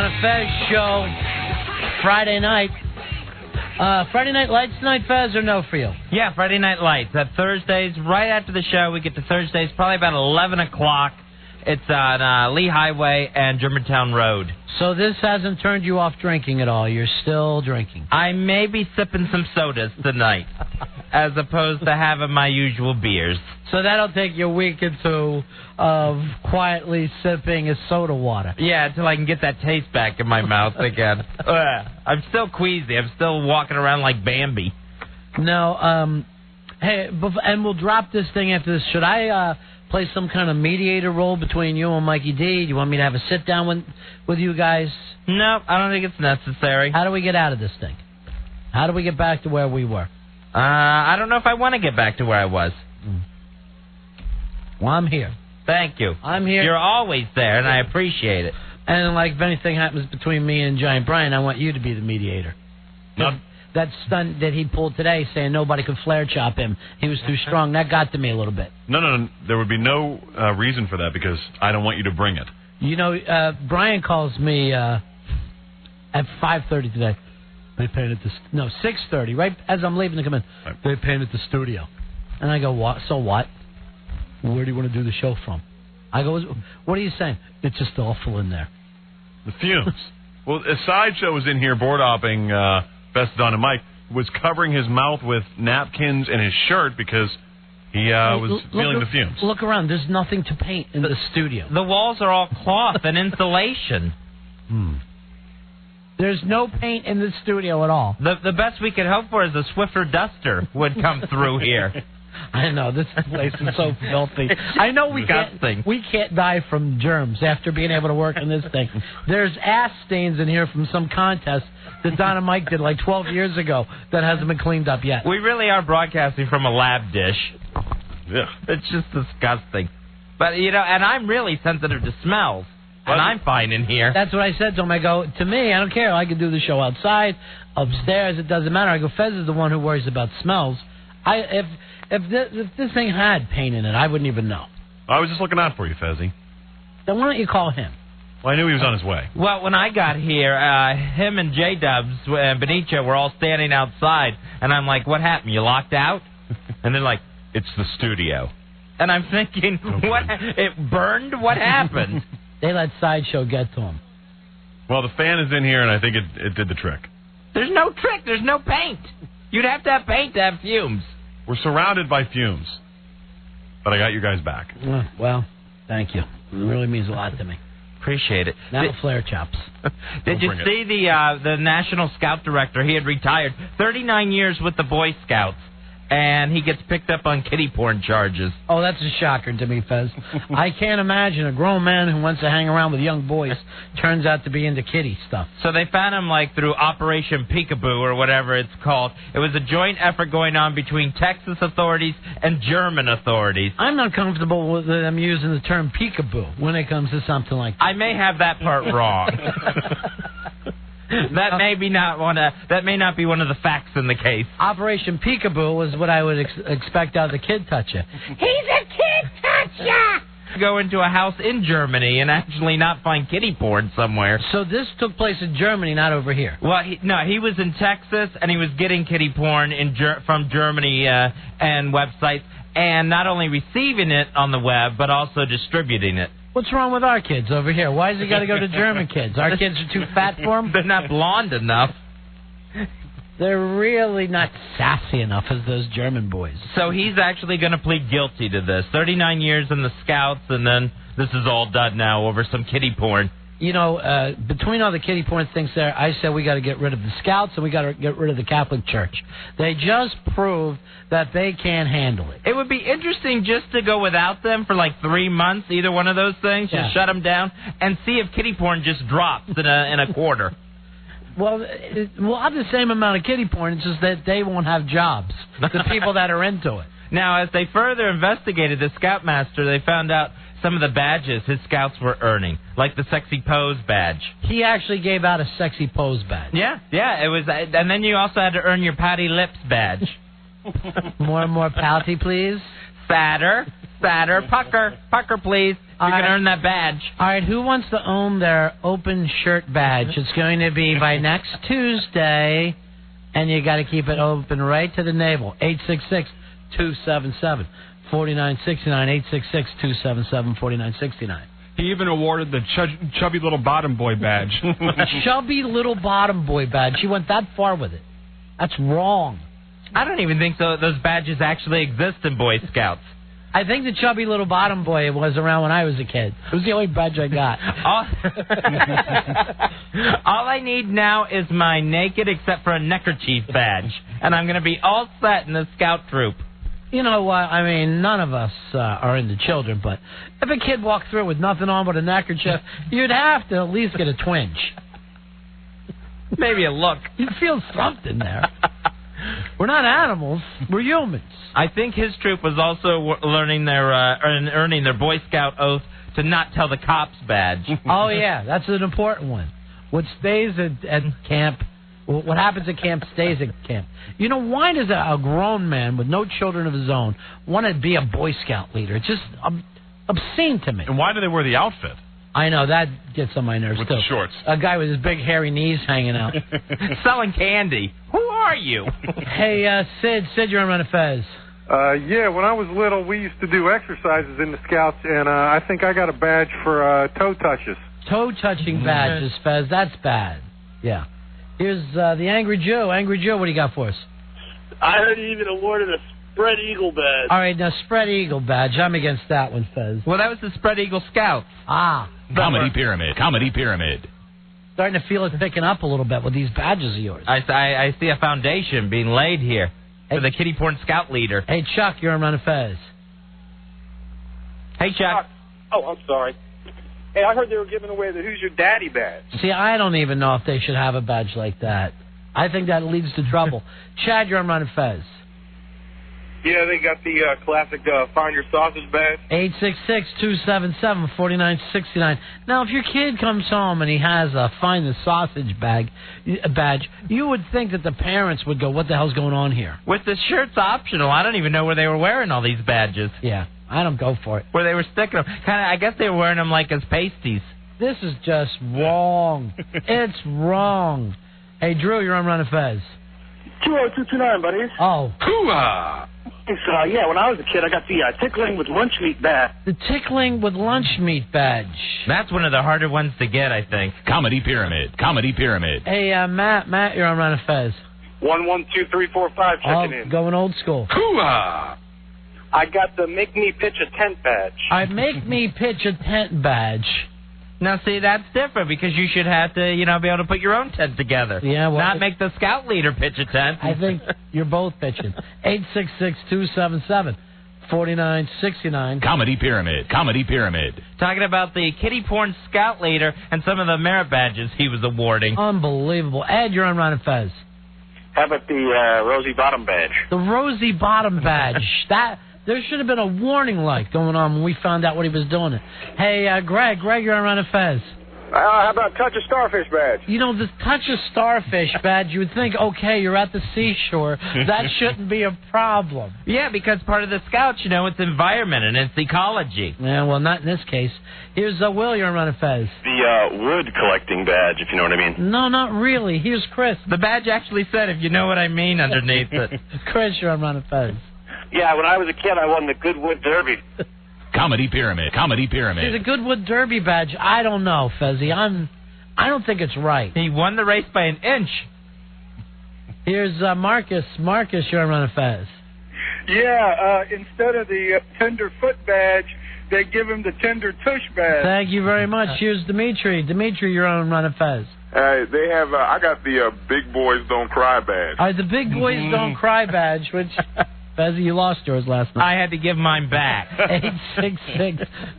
on a Fez show Friday night. Friday Night Lights tonight, Fez, or no for you? Yeah, Friday Night Lights. At Thursdays, right after the show, we get to Thursdays, probably about 11 o'clock. It's on Lee Highway and Germantown Road. So this hasn't turned you off drinking at all? You're still drinking? I may be sipping some sodas tonight, as opposed to having my usual beers. So that'll take you a week or two of quietly sipping a soda water. Yeah, until I can get that taste back in my mouth again. I'm still queasy. I'm still walking around like Bambi. No, hey, and we'll drop this thing after this. Should I play some kind of mediator role between you and Mikey D? Do you want me to have a sit-down with you guys? No, I don't think it's necessary. How do we get out of this thing? How do we get back to where we were? I don't know if I want to get back to where I was. Well, I'm here. Thank you. I'm here. You're always there, and I appreciate it. And, like, if anything happens between me and Giant Brian, I want you to be the mediator. That stunt that he pulled today saying nobody could flare chop him, he was too strong, that got to me a little bit. No. There would be no reason for that because I don't want you to bring it. You know, Brian calls me at 5:30 today. They painted this. No, 6:30, right as I'm leaving to come in. Right. They painted the studio. And I go, what? So what? Where do you want to do the show from? I go, what are you saying? It's just awful in there. The fumes. Well, a sideshow was in here board hopping. Best Don and Mike was covering his mouth with napkins and his shirt because he was feeling the fumes. Look around. There's nothing to paint in the studio. The walls are all cloth and insulation. There's no paint in the studio at all. The best we could hope for is a Swiffer duster would come through here. I know, this place is so filthy. I know we can't die from germs after being able to work in this thing. There's ass stains in here from some contest that Don and Mike did like 12 years ago that hasn't been cleaned up yet. We really are broadcasting from a lab dish. Yeah. It's just disgusting. But, you know, and I'm really sensitive to smells. And I'm fine in here. That's what I said to him. I go, to me, I don't care. I can do the show outside, upstairs. It doesn't matter. I go, Fez is the one who worries about smells. If this thing had paint in it, I wouldn't even know. I was just looking out for you, Fezzy. Then why don't you call him? Well, I knew he was on his way. Well, when I got here, him and J-Dubs and Benicio were all standing outside, and I'm like, what happened? You locked out? And they're like, it's the studio. And I'm thinking, what? It burned? What happened? They let Sideshow get to him. Well, the fan is in here, and I think it did the trick. There's no trick. There's no paint. You'd have to have paint to have fumes. We're surrounded by fumes. But I got you guys back. Well, thank you. It really means a lot to me. Appreciate it. Now flare chops. Did you see the National Scout Director? He had retired 39 years with the Boy Scouts, and he gets picked up on kiddie porn charges. Oh, that's a shocker to me, Fez. I can't imagine a grown man who wants to hang around with young boys turns out to be into kiddie stuff. So they found him like through Operation Peekaboo or whatever it's called. It was a joint effort going on between Texas authorities and German authorities. I'm not comfortable with them using the term peekaboo when it comes to something like that. I may have that part wrong. That may not be one of the facts in the case. Operation Peekaboo was what I would expect out of the kid toucher. He's a kid toucher! Go into a house in Germany and actually not find kiddie porn somewhere. So this took place in Germany, not over here. Well, he was in Texas and he was getting kiddie porn from Germany and websites, and not only receiving it on the web but also distributing it. What's wrong with our kids over here? Why has he got to go to German kids? Our kids are too fat for him? They're not blonde enough. They're really not sassy enough as those German boys. So he's actually going to plead guilty to this. 39 years in the Scouts, and then this is all done now over some kiddie porn. You know, between all the kiddie porn things there, I said we got to get rid of the Scouts and we got to get rid of the Catholic Church. They just proved that they can't handle it. It would be interesting just to go without them for like 3 months, either one of those things, just shut them down, and see if kiddie porn just drops in a quarter. Well, we'll have the same amount of kiddie porn, it's just that they won't have jobs, the people that are into it. Now, as they further investigated the Scoutmaster, they found out some of the badges his Scouts were earning, like the Sexy Pose badge. He actually gave out a Sexy Pose badge. Yeah, it was, and then you also had to earn your Pouty Lips badge. More and more pouty, please. Fatter, pucker, please. You can earn that badge. All right, who wants to own their open shirt badge? It's going to be by next Tuesday, and you got to keep it open right to the navel. 866-277-4969, 866-277-4969. He even awarded the chubby little bottom boy badge. Chubby little bottom boy badge. He went that far with it. That's wrong. I don't even think those badges actually exist in Boy Scouts. I think the chubby little bottom boy was around when I was a kid. It was the only badge I got. All I need now is my naked except for a neckerchief badge, and I'm going to be all set in the scout troop. You know what? I mean, none of us are into children, but if a kid walked through with nothing on but a neckerchief, you'd have to at least get a twinge. Maybe a look. You'd feel something there. We're not animals. We're humans. I think his troop was also earning their Boy Scout oath to not tell the cops badge. Oh, yeah. That's an important one. What stays at camp, what happens at camp stays at camp. You know, why does a grown man with no children of his own want to be a Boy Scout leader? It's just obscene to me. And why do they wear the outfit? I know, that gets on my nerves, with too. The shorts. A guy with his big hairy knees hanging out. Selling candy. Who are you? Hey, Sid, you're on Run a Fez. Yeah, when I was little, we used to do exercises in the Scouts, and I think I got a badge for toe touches. Toe-touching badges, Fez. That's bad. Yeah. Here's the Angry Joe. Angry Joe, what do you got for us? I heard he even awarded a Spread Eagle badge. All right, now, Spread Eagle badge. I'm against that one, Fez. Well, that was the Spread Eagle Scouts. Ah. Comedy Pyramid. Comedy Pyramid. Starting to feel it picking up a little bit with these badges of yours. I see a foundation being laid here for the Kitty Porn Scout leader. Hey, Chuck, you're on Run a Fez. Hey, Chuck. Oh, I'm sorry. Hey, I heard they were giving away the Who's Your Daddy badge. See, I don't even know if they should have a badge like that. I think that leads to trouble. Chad, you're on Run a Fez. Yeah, they got the classic Find Your Sausage badge. 866-277-4969. Now, if your kid comes home and he has a Find the Sausage badge, you would think that the parents would go, what the hell's going on here? With the shirts optional, I don't even know where they were wearing all these badges. Yeah, I don't go for it. Where they were sticking them. I guess they were wearing them like as pasties. This is just wrong. It's wrong. Hey, Drew, you're on Run a Fez. 20229, buddies. Oh. Hoo-ah! Yeah, when I was a kid, I got the Tickling with Lunch Meat badge. The Tickling with Lunch Meat badge. That's one of the harder ones to get, I think. Comedy Pyramid. Comedy Pyramid. Hey, Matt, you're on Run a Fez. 112345 checking in. Going old school. Hoo-ah! I got the Make Me Pitch a Tent badge. I Make Me Pitch a Tent badge. Now, see, that's different because you should have to, be able to put your own tent together. Yeah, well, not make the scout leader pitch a tent. I think you're both pitching. 866-277-4969. Comedy Pyramid. Comedy Pyramid. Talking about the Kitty Porn Scout leader and some of the merit badges he was awarding. Unbelievable. Ed, you're on Ron and Fez. How about the Rosie Bottom badge? The Rosie Bottom badge. There should have been a warning light going on when we found out what he was doing. Hey, Greg, you're on Run a Fez. How about Touch a Starfish badge? You know, the Touch a Starfish badge, you would think, okay, you're at the seashore. That shouldn't be a problem. Yeah, because part of the Scouts, it's environment and it's ecology. Yeah, well, not in this case. Here's Will, you're on Run a Fez. The wood collecting badge, if you know what I mean. No, not really. Here's Chris. The badge actually said, if you know what I mean, underneath it. Chris, you're on Run a Fez. Yeah, when I was a kid, I won the Goodwood Derby. Comedy Pyramid. Comedy Pyramid. See, the Goodwood Derby badge, I don't know, Fezzy. I don't think it's right. He won the race by an inch. Here's Marcus. Marcus, you're on Run a Fez. Yeah, instead of the Tender Foot badge, they give him the Tender Tush badge. Thank you very much. Here's Dimitri. Dimitri, you're on Run a Fez. They have. I got the Big Boys Don't Cry badge. All right, the Big Boys Don't Cry badge, which... Fezzy, you lost yours last night. I had to give mine back.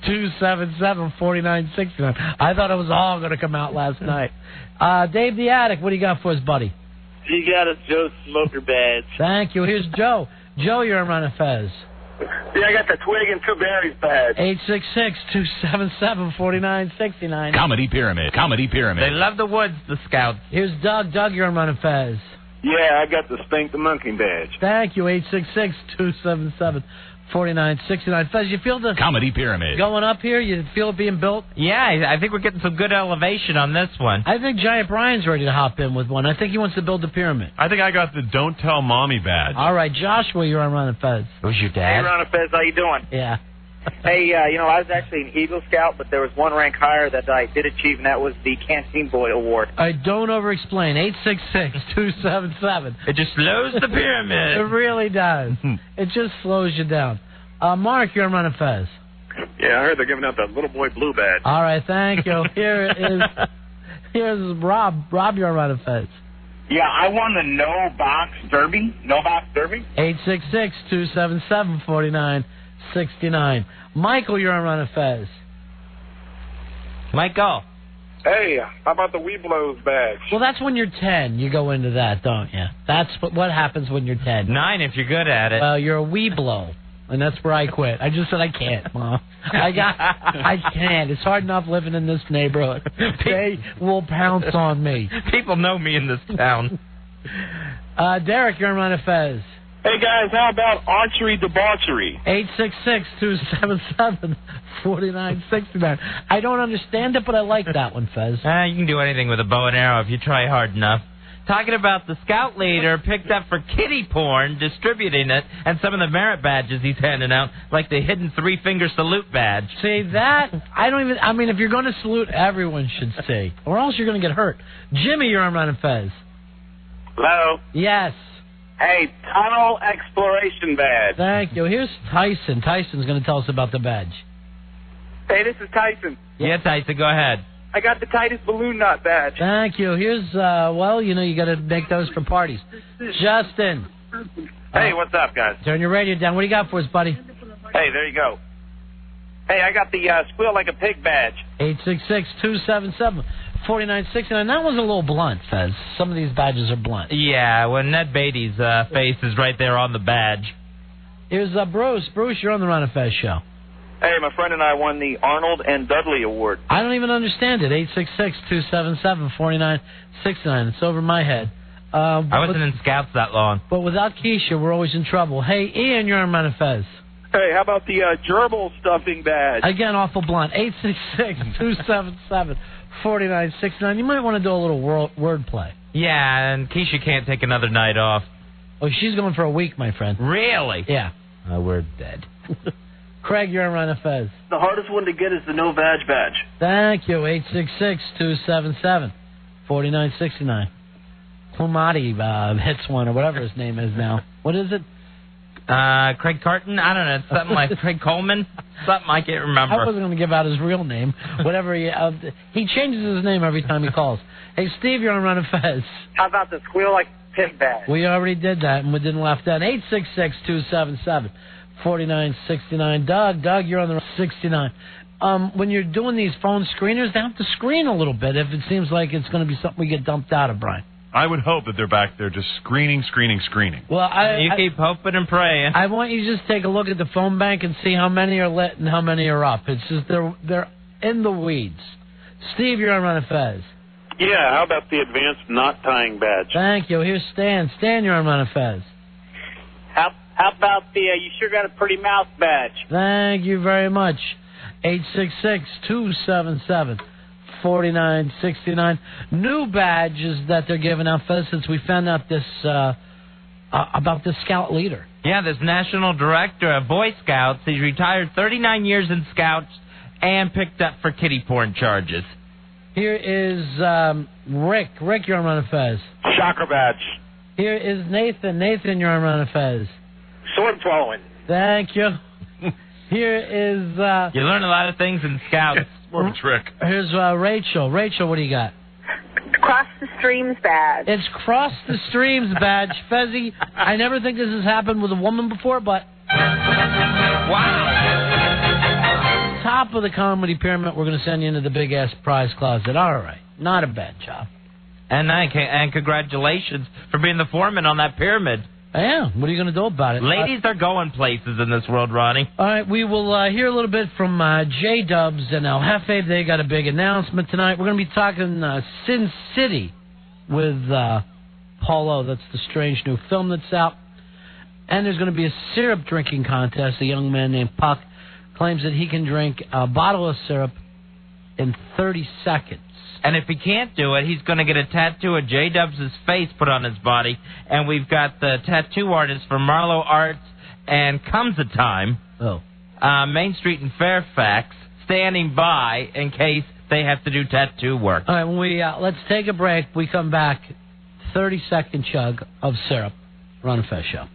866-277-4969. I thought it was all going to come out last night. Dave the Attic, what do you got for us, buddy? You got a Joe Smoker badge. Thank you. Here's Joe. Joe, you're on Run a Fez. Yeah, I got the Twig and Two Berries badge. 866-277-4969. Comedy Pyramid. Comedy Pyramid. They love the woods, the Scouts. Here's Doug. Doug, you're on Run a Fez. Yeah, I got the Spank the Monkey badge. Thank you, 4969. Fez, you feel the Comedy Pyramid. going up here? You feel it being built? Yeah, I think we're getting some good elevation on this one. I think Giant Brian's ready to hop in with one. I think he wants to build the pyramid. I think I got the Don't Tell Mommy badge. All right, Joshua, you're on Ron and Fez. It was your Hey, dad? Ron and Fez, how you doing? Yeah. Hey, I was actually an Eagle Scout, but there was one rank higher that I did achieve, and that was the Canteen Boy Award. All right, don't over-explain. 866-277. It just slows the It pyramid. really does. It just slows you down. Mark, you're on Ron and Fez. Yeah, I heard they're giving out that little boy blue badge. All right, thank you. Here's Rob. Rob, you're on Ron and Fez. Yeah, I won the No Box Derby. 866-277-4969. Michael, you're on Ron and Fez. Michael. Hey, how about the Weeblos badge? Well, that's when you're 10. You go into that, don't you? That's what happens when you're 10. 9 if you're good at it. Well, you're a Weeblo, and that's where I quit. I just said I can't, Mom. I can't. It's hard enough living in this neighborhood. They will pounce on me. People know me in this town. Derek, you're on Ron and Fez. Hey, guys, how about archery debauchery? 866-277-4969. I don't understand it, but I like that one, Fez. You can do anything with a bow and arrow if you try hard enough. Talking about the scout leader picked up for kiddie porn, distributing it, and some of the merit badges he's handing out, like the hidden 3-finger salute badge. See, that, I mean, if you're going to salute, everyone should see, or else you're going to get hurt. Jimmy, you're on Ron and Fez. Hello? Yes. Hey, tunnel exploration badge. Thank you. Here's Tyson. Tyson's going to tell us about the badge. Hey, this is Tyson. Yeah, Tyson, go ahead. I got the tightest balloon knot badge. Thank you. Here's, you got to make those for parties. Justin. Hey, what's up, guys? Turn your radio down. What do you got for us, buddy? Hey, there you go. Hey, I got the squeal like a pig badge. 866-277-4969. That was a little blunt, Fez. Some of these badges are blunt. Yeah, when Ned Beatty's face is right there on the badge. Here's Bruce. Bruce, you're on the Ron and Fez show. Hey, my friend and I won the Arnold and Dudley Award. I don't even understand it. 866-277-4969. It's over my head. I wasn't in Scouts that long. But without Keisha, we're always in trouble. Hey, Ian, you're on Ron and Fez. Hey, how about the gerbil stuffing badge? Again, awful blunt. 866-277-4969. You might want to do a little word play. Yeah, and Keisha can't take another night off. Oh, she's going for a week, my friend. Really? Yeah. We're dead. Craig, you're on Ron and Fez. The hardest one to get is the no badge badge. Thank you. 866-277-4969. Humati hits one, or whatever his name is now. What is it? Craig Carton? I don't know. It's something like Craig Coleman? Something I can't remember. I wasn't going to give out his real name. Whatever he changes his name every time he calls. Hey, Steve, you're on Ron and Fez. How about the squeal like pig badge? We already did that, and we didn't laugh down. 866-277-4969. Doug, you're on the 69. When you're doing these phone screeners, they have to screen a little bit if it seems like it's going to be something we get dumped out of, Brian. I would hope that they're back there just screening. Well, you keep hoping and praying. I want you to just take a look at the phone bank and see how many are lit and how many are up. It's just they're in the weeds. Steve, you're on Ron and Fez. Yeah, how about the advanced knot tying badge? Thank you. Here's Stan. Stan, you're on Ron and Fez. How about the you sure got a pretty mouth badge? Thank you very much. 866-277-4969. New badges that they're giving out, Fez, since we found out this about this scout leader. Yeah, this national director of Boy Scouts. He's retired 39 years in Scouts and picked up for kiddie porn charges. Here is Rick. Rick, you're on Ron and Fez. Shocker badge. Here is Nathan. Nathan, you're on Ron and Fez. Sword swallowing. Thank you. Here is... you learn a lot of things in Scouts. More of a trick. Here's Rachel. Rachel, what do you got? Cross the Streams badge. It's Cross the Streams badge. Fezzy, I never think this has happened with a woman before, but... Wow. Top of the comedy pyramid, we're going to send you into the big-ass prize closet. All right. Not a bad job. And congratulations for being the foreman on that pyramid. Yeah, what are you going to do about it? Ladies are going places in this world, Ronnie. All right, we will hear a little bit from J-Dubs and El Jefe. They got a big announcement tonight. We're going to be talking Sin City with Paulo. That's the strange new film that's out. And there's going to be a syrup drinking contest. A young man named Puck claims that he can drink a bottle of syrup in 30 seconds. And if he can't do it, he's going to get a tattoo of J-Dubs' face put on his body. And we've got the tattoo artist from Marlowe Arts and Comes a Time, Main Street in Fairfax, standing by in case they have to do tattoo work. All right, when we let's take a break. We come back, 30-second chug of syrup. Ron and Fez Show.